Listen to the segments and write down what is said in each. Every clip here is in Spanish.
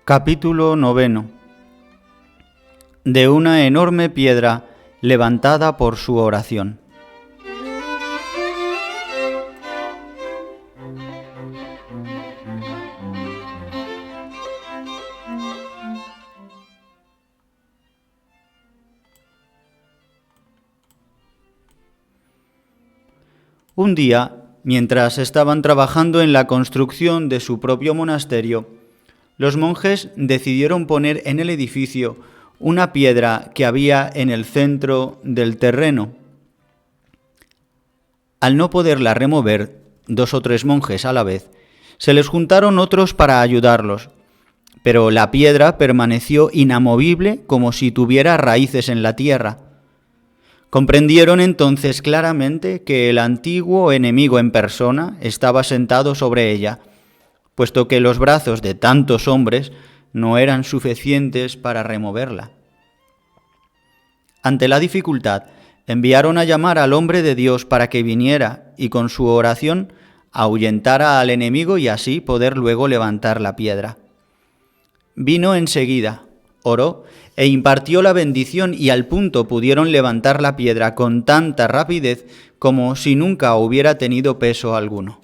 Capítulo 9. De una enorme piedra levantada por su oración. Un día, mientras estaban trabajando en la construcción de su propio monasterio, los monjes decidieron poner en el edificio una piedra que había en el centro del terreno. Al no poderla remover, 2 o 3 monjes a la vez, se les juntaron otros para ayudarlos, pero la piedra permaneció inamovible como si tuviera raíces en la tierra. Comprendieron entonces claramente que el antiguo enemigo en persona estaba sentado sobre ella, puesto que los brazos de tantos hombres no eran suficientes para removerla. Ante la dificultad, enviaron a llamar al hombre de Dios para que viniera y con su oración ahuyentara al enemigo y así poder luego levantar la piedra. Vino enseguida, oró e impartió la bendición y al punto pudieron levantar la piedra con tanta rapidez como si nunca hubiera tenido peso alguno.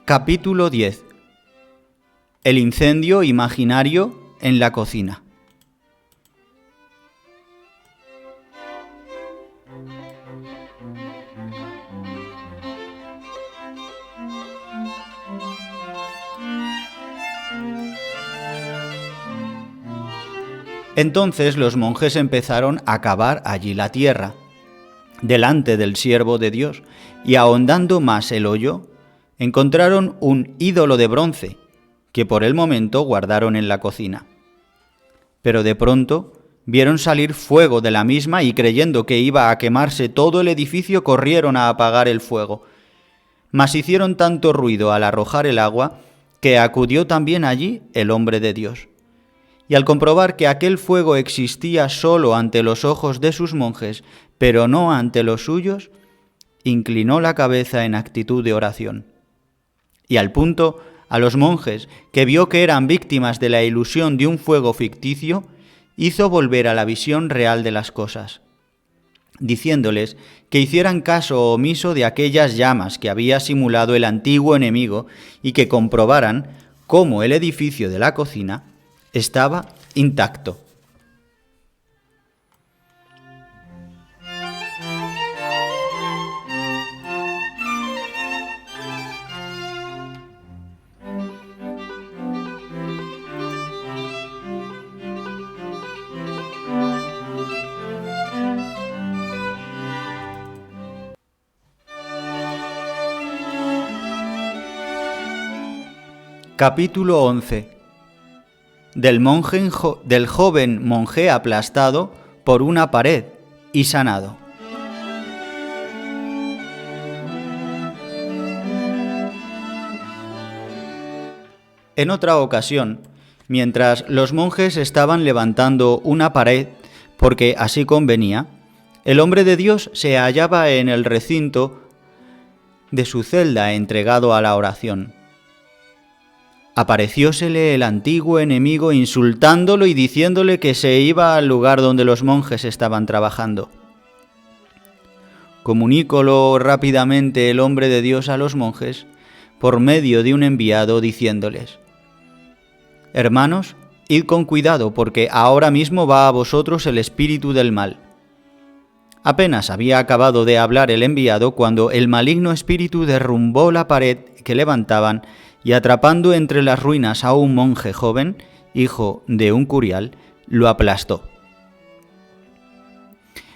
Capítulo 10. El incendio imaginario en la cocina. Entonces los monjes empezaron a cavar allí la tierra, delante del siervo de Dios, y ahondando más el hoyo, encontraron un ídolo de bronce que por el momento guardaron en la cocina. Pero de pronto vieron salir fuego de la misma y creyendo que iba a quemarse todo el edificio corrieron a apagar el fuego. Mas hicieron tanto ruido al arrojar el agua que acudió también allí el hombre de Dios. Y al comprobar que aquel fuego existía solo ante los ojos de sus monjes, pero no ante los suyos, inclinó la cabeza en actitud de oración. Y al punto, a los monjes, que vio que eran víctimas de la ilusión de un fuego ficticio, hizo volver a la visión real de las cosas, diciéndoles que hicieran caso omiso de aquellas llamas que había simulado el antiguo enemigo y que comprobaran cómo el edificio de la cocina estaba intacto. Capítulo 11. Del joven monje aplastado por una pared y sanado. En otra ocasión, mientras los monjes estaban levantando una pared, porque así convenía, el hombre de Dios se hallaba en el recinto de su celda entregado a la oración. Apareciósele el antiguo enemigo insultándolo y diciéndole que se iba al lugar donde los monjes estaban trabajando. Comunícolo rápidamente el hombre de Dios a los monjes por medio de un enviado diciéndoles: Hermanos, id con cuidado porque ahora mismo va a vosotros el espíritu del mal. Apenas había acabado de hablar el enviado cuando el maligno espíritu derrumbó la pared que levantaban y atrapando entre las ruinas a un monje joven, hijo de un curial, lo aplastó.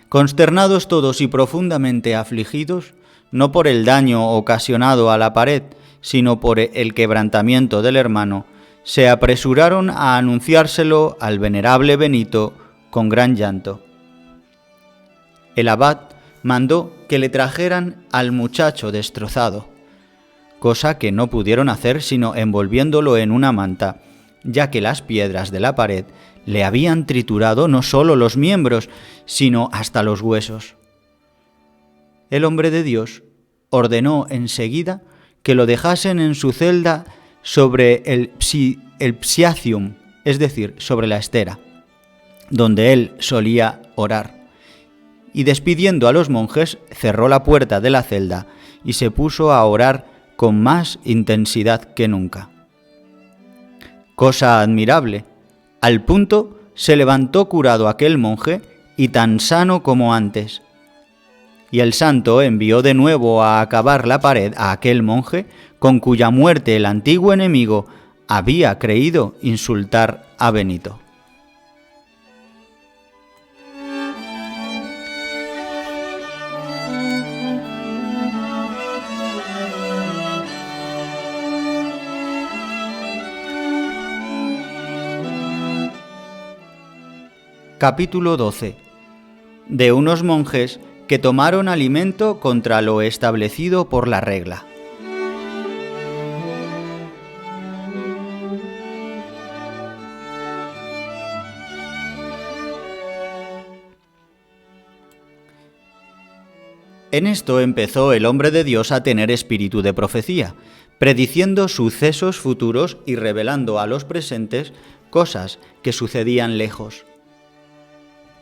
Consternados todos y profundamente afligidos, no por el daño ocasionado a la pared, sino por el quebrantamiento del hermano, se apresuraron a anunciárselo al venerable Benito con gran llanto. El abad mandó que le trajeran al muchacho destrozado. cosa que no pudieron hacer sino envolviéndolo en una manta, ya que las piedras de la pared le habían triturado no solo los miembros, sino hasta los huesos. El hombre de Dios ordenó enseguida que lo dejasen en su celda sobre el psiacium, es decir, sobre la estera, donde él solía orar. Y despidiendo a los monjes, cerró la puerta de la celda y se puso a orar con más intensidad que nunca. Cosa admirable, al punto se levantó curado aquel monje y tan sano como antes. Y el santo envió de nuevo a acabar la pared a aquel monje, con cuya muerte el antiguo enemigo había creído insultar a Benito. Capítulo 12. De unos monjes que tomaron alimento contra lo establecido por la regla. En esto empezó el hombre de Dios a tener espíritu de profecía, prediciendo sucesos futuros y revelando a los presentes cosas que sucedían lejos.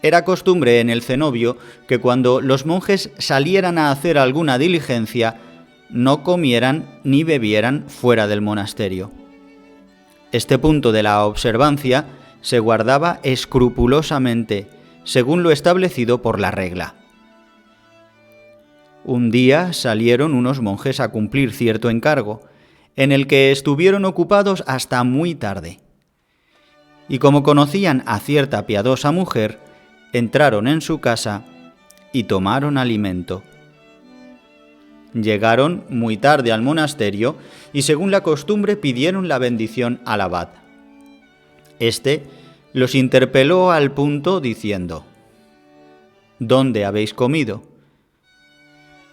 Era costumbre en el cenobio que cuando los monjes salieran a hacer alguna diligencia, no comieran ni bebieran fuera del monasterio. Este punto de la observancia se guardaba escrupulosamente, según lo establecido por la regla. Un día salieron unos monjes a cumplir cierto encargo, en el que estuvieron ocupados hasta muy tarde. Y como conocían a cierta piadosa mujer, entraron en su casa y tomaron alimento. Llegaron muy tarde al monasterio y según la costumbre pidieron la bendición al abad. Este los interpeló al punto diciendo: ¿Dónde habéis comido?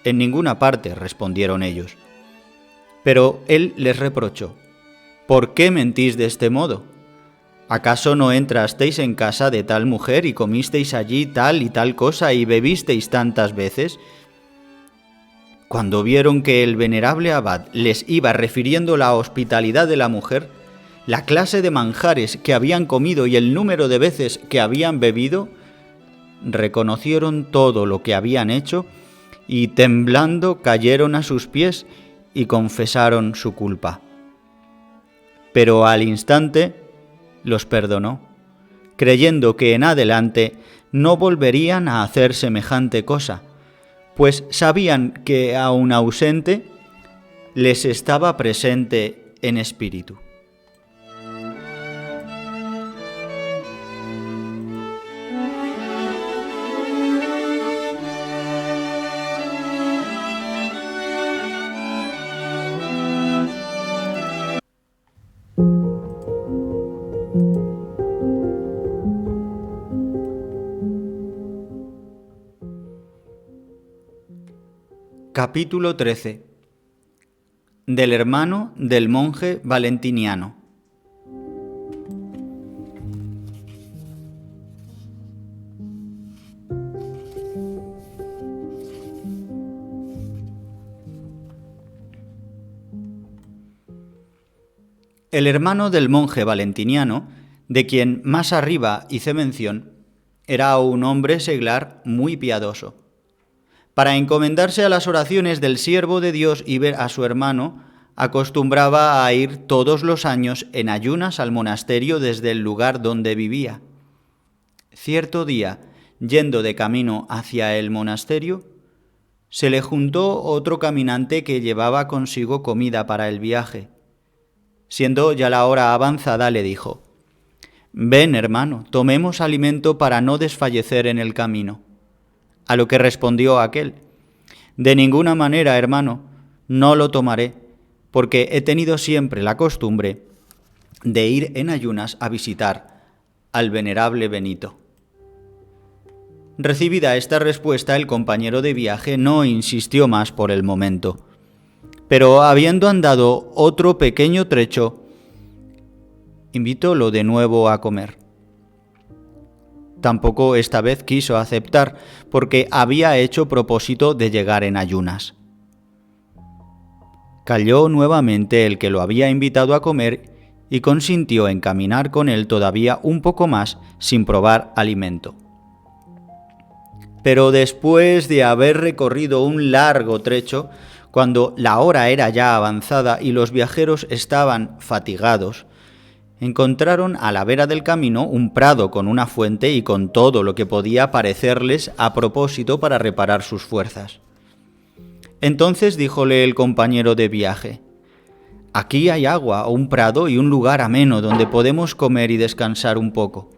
En ninguna parte, respondieron ellos. Pero él les reprochó: ¿por qué mentís de este modo? ¿Acaso no entrasteis en casa de tal mujer y comisteis allí tal y tal cosa y bebisteis tantas veces? Cuando vieron que el venerable abad les iba refiriendo la hospitalidad de la mujer, la clase de manjares que habían comido y el número de veces que habían bebido, reconocieron todo lo que habían hecho y temblando cayeron a sus pies y confesaron su culpa. Pero al instante los perdonó, creyendo que en adelante no volverían a hacer semejante cosa, pues sabían que aun ausente les estaba presente en espíritu. Capítulo 13. Del hermano del monje valentiniano. El hermano del monje valentiniano, de quien más arriba hice mención, era un hombre seglar muy piadoso. Para encomendarse a las oraciones del siervo de Dios y ver a su hermano, acostumbraba a ir todos los años en ayunas al monasterio desde el lugar donde vivía. Cierto día, yendo de camino hacia el monasterio, se le juntó otro caminante que llevaba consigo comida para el viaje. Siendo ya la hora avanzada, le dijo: «Ven, hermano, tomemos alimento para no desfallecer en el camino». A lo que respondió aquel: «De ninguna manera, hermano, no lo tomaré, porque he tenido siempre la costumbre de ir en ayunas a visitar al venerable Benito». Recibida esta respuesta, el compañero de viaje no insistió más por el momento. Pero habiendo andado otro pequeño trecho, invitólo de nuevo a comer. Tampoco esta vez quiso aceptar, porque había hecho propósito de llegar en ayunas. Calló nuevamente el que lo había invitado a comer y consintió en caminar con él todavía un poco más sin probar alimento. Pero después de haber recorrido un largo trecho, cuando la hora era ya avanzada y los viajeros estaban fatigados, encontraron a la vera del camino un prado con una fuente y con todo lo que podía parecerles a propósito para reparar sus fuerzas. Entonces díjole el compañero de viaje: «Aquí hay agua, un prado y un lugar ameno donde podemos comer y descansar un poco,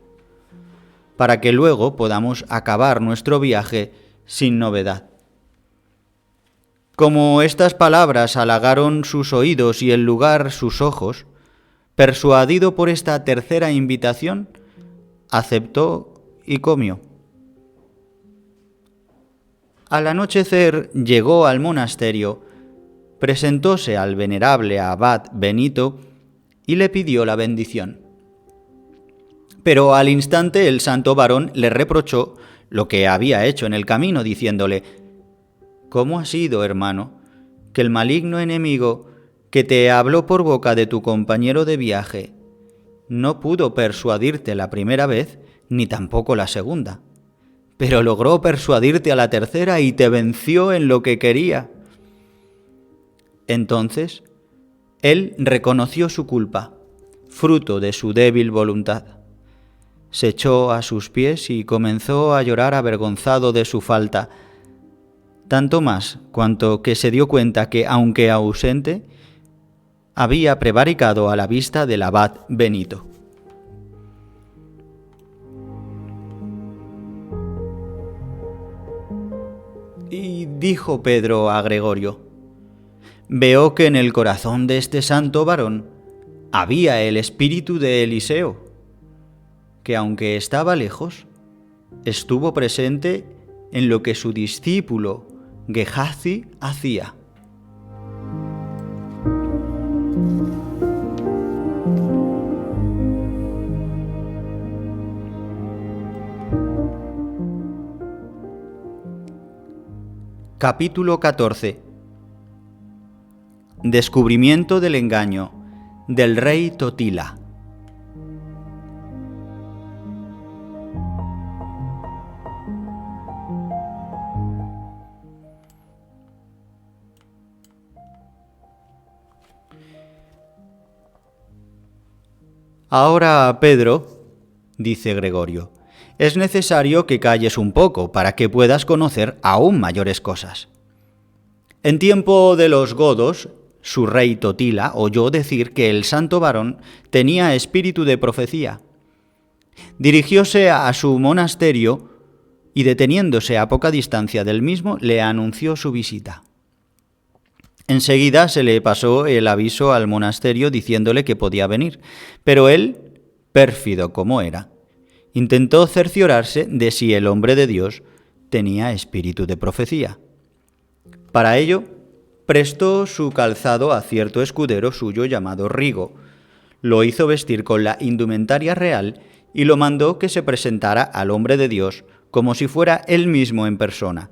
para que luego podamos acabar nuestro viaje sin novedad». Como estas palabras halagaron sus oídos y el lugar sus ojos, persuadido por esta tercera invitación, aceptó y comió. Al anochecer llegó al monasterio, presentóse al venerable abad Benito y le pidió la bendición. Pero al instante el santo varón le reprochó lo que había hecho en el camino, diciéndole: «¿Cómo ha sido, hermano, que el maligno enemigo que te habló por boca de tu compañero de viaje no pudo persuadirte la primera vez ni tampoco la segunda, pero logró persuadirte a la tercera y te venció en lo que quería?» Entonces él reconoció su culpa, fruto de su débil voluntad. Se echó a sus pies y comenzó a llorar avergonzado de su falta, tanto más cuanto que se dio cuenta que, aunque ausente, había prevaricado a la vista del abad Benito. Y dijo Pedro a Gregorio: «Veo que en el corazón de este santo varón había el espíritu de Eliseo, que aunque estaba lejos, estuvo presente en lo que su discípulo Gehazi hacía». Capítulo 14. Descubrimiento del engaño del rey Totila. «Ahora, Pedro», dice Gregorio, «es necesario que calles un poco para que puedas conocer aún mayores cosas. En tiempo de los godos, su rey Totila oyó decir que el santo varón tenía espíritu de profecía. Dirigióse a su monasterio y, deteniéndose a poca distancia del mismo, le anunció su visita. Enseguida se le pasó el aviso al monasterio diciéndole que podía venir, pero él, pérfido como era, intentó cerciorarse de si el hombre de Dios tenía espíritu de profecía. Para ello, prestó su calzado a cierto escudero suyo llamado Rigo, lo hizo vestir con la indumentaria real y lo mandó que se presentara al hombre de Dios como si fuera él mismo en persona.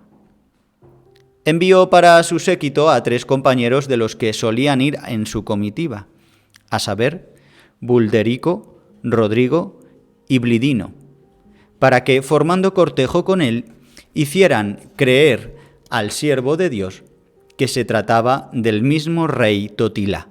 Envió para su séquito a 3 compañeros de los que solían ir en su comitiva, a saber, Bulderico, Rodrigo y Blidino, para que, formando cortejo con él, hicieran creer al siervo de Dios que se trataba del mismo rey Totila.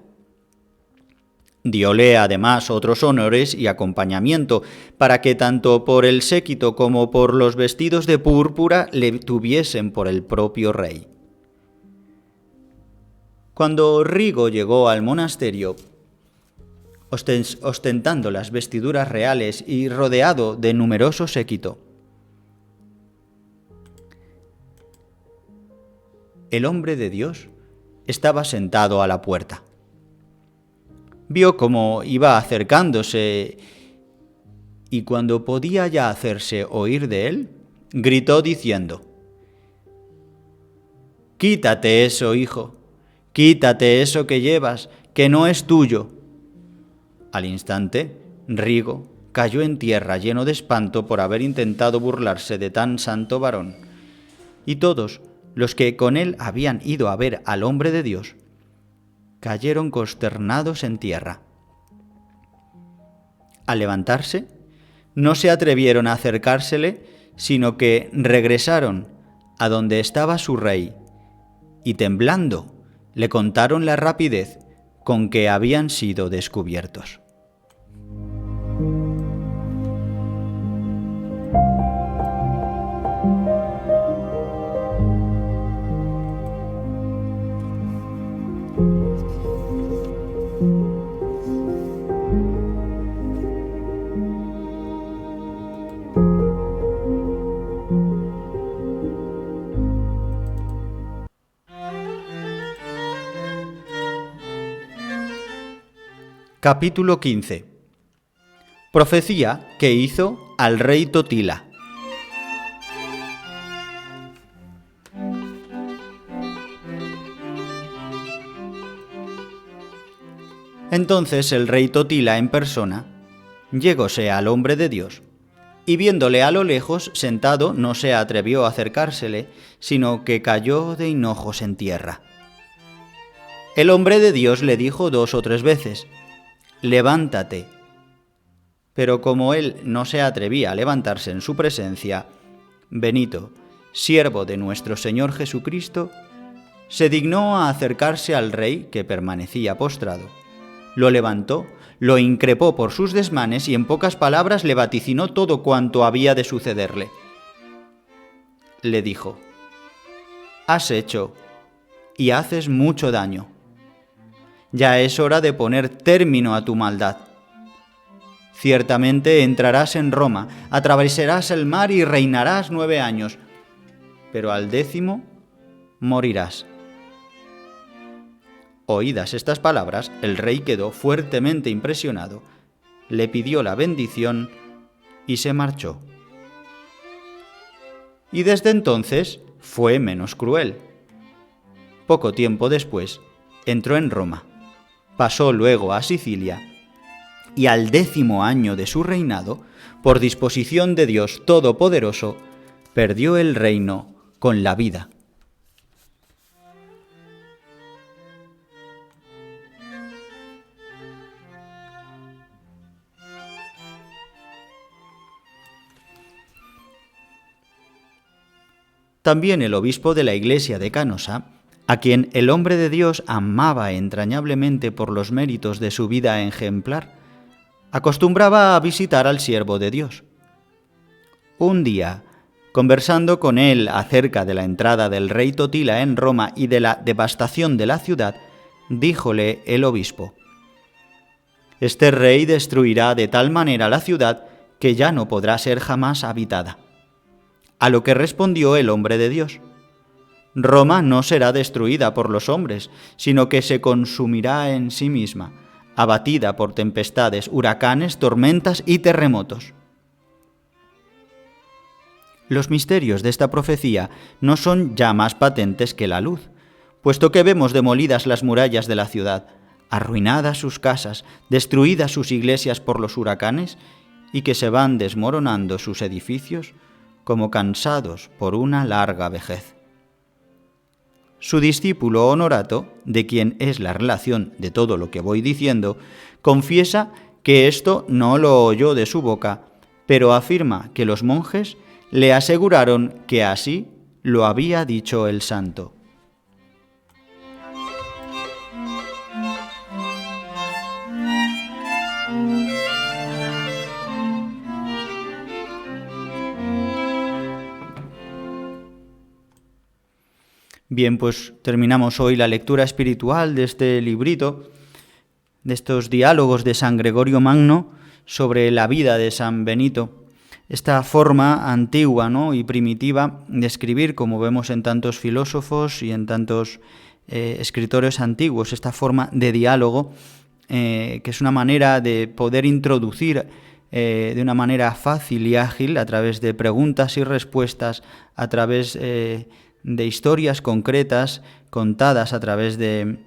Diole además otros honores y acompañamiento, para que tanto por el séquito como por los vestidos de púrpura le tuviesen por el propio rey. Cuando Rigo llegó al monasterio, ostentando las vestiduras reales y rodeado de numeroso séquito, el hombre de Dios estaba sentado a la puerta. Vio cómo iba acercándose y cuando podía ya hacerse oír de él, gritó diciendo: «Quítate eso, hijo, quítate eso que llevas, que no es tuyo. Al instante, Rigo cayó en tierra lleno de espanto por haber intentado burlarse de tan santo varón. Y todos los que con él habían ido a ver al hombre de Dios cayeron consternados en tierra. Al levantarse, no se atrevieron a acercársele, sino que regresaron a donde estaba su rey, y temblando le contaron la rapidez con que habían sido descubiertos. Capítulo 15. Profecía que hizo al rey Totila. Entonces el rey Totila en persona llegóse al hombre de Dios, y viéndole a lo lejos sentado no se atrevió a acercársele, sino que cayó de hinojos en tierra. El hombre de Dios le dijo 2 o 3 veces: «Levántate». Pero como él no se atrevía a levantarse en su presencia, Benito, siervo de nuestro Señor Jesucristo, se dignó a acercarse al rey, que permanecía postrado. Lo levantó, lo increpó por sus desmanes y en pocas palabras le vaticinó todo cuanto había de sucederle. Le dijo: «Has hecho y haces mucho daño. Ya es hora de poner término a tu maldad. Ciertamente entrarás en Roma, atravesarás el mar y reinarás 9 años, pero al 10º morirás». Oídas estas palabras, el rey quedó fuertemente impresionado, le pidió la bendición y se marchó. Y desde entonces fue menos cruel. Poco tiempo después entró en Roma. Pasó luego a Sicilia, y al 10º año de su reinado, por disposición de Dios Todopoderoso, perdió el reino con la vida. También el obispo de la iglesia de Canosa, a quien el hombre de Dios amaba entrañablemente por los méritos de su vida ejemplar, acostumbraba a visitar al siervo de Dios. Un día, conversando con él acerca de la entrada del rey Totila en Roma y de la devastación de la ciudad, díjole el obispo: «Este rey destruirá de tal manera la ciudad que ya no podrá ser jamás habitada». A lo que respondió el hombre de Dios: «Roma no será destruida por los hombres, sino que se consumirá en sí misma, abatida por tempestades, huracanes, tormentas y terremotos». Los misterios de esta profecía no son ya más patentes que la luz, puesto que vemos demolidas las murallas de la ciudad, arruinadas sus casas, destruidas sus iglesias por los huracanes, y que se van desmoronando sus edificios como cansados por una larga vejez. Su discípulo Honorato, de quien es la relación de todo lo que voy diciendo, confiesa que esto no lo oyó de su boca, pero afirma que los monjes le aseguraron que así lo había dicho el santo. Bien, pues terminamos hoy la lectura espiritual de este librito, de estos diálogos de San Gregorio Magno sobre la vida de San Benito. Esta forma antigua, ¿no?, y primitiva de escribir, como vemos en tantos filósofos y en tantos escritores antiguos, esta forma de diálogo, que es una manera de poder introducir de una manera fácil y ágil, a través de preguntas y respuestas, a través de historias concretas contadas a través de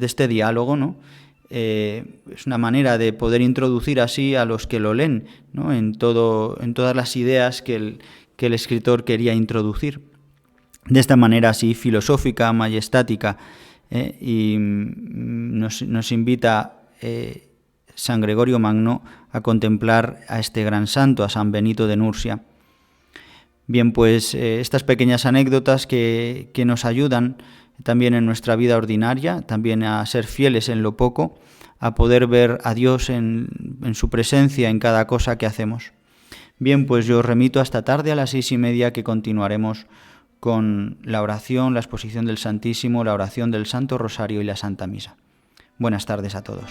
este diálogo, ¿no? Es una manera de poder introducir así a los que lo leen, ¿no? en todas las ideas que el escritor quería introducir. De esta manera así filosófica, majestática, y nos invita San Gregorio Magno a contemplar a este gran santo, a San Benito de Nursia. Bien, pues estas pequeñas anécdotas que nos ayudan también en nuestra vida ordinaria, también a ser fieles en lo poco, a poder ver a Dios en su presencia en cada cosa que hacemos. Bien, pues yo os remito hasta tarde a las 6:30, que continuaremos con la oración, la exposición del Santísimo, la oración del Santo Rosario y la Santa Misa. Buenas tardes a todos.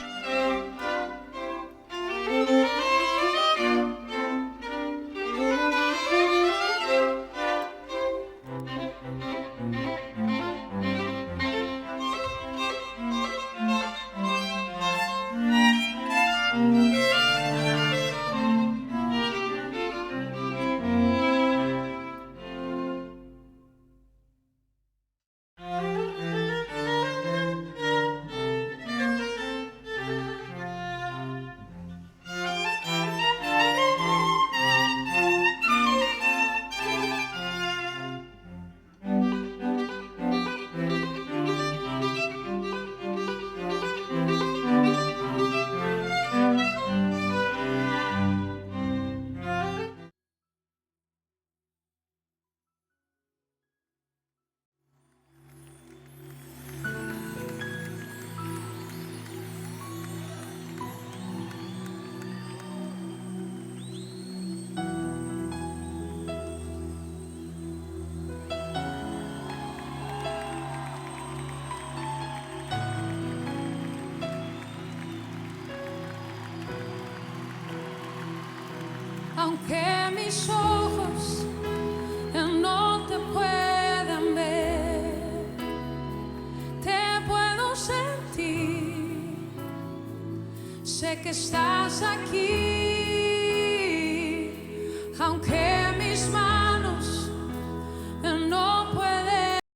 Aunque mis ojos ya no te puedan ver, te puedo sentir, sé que estás aquí.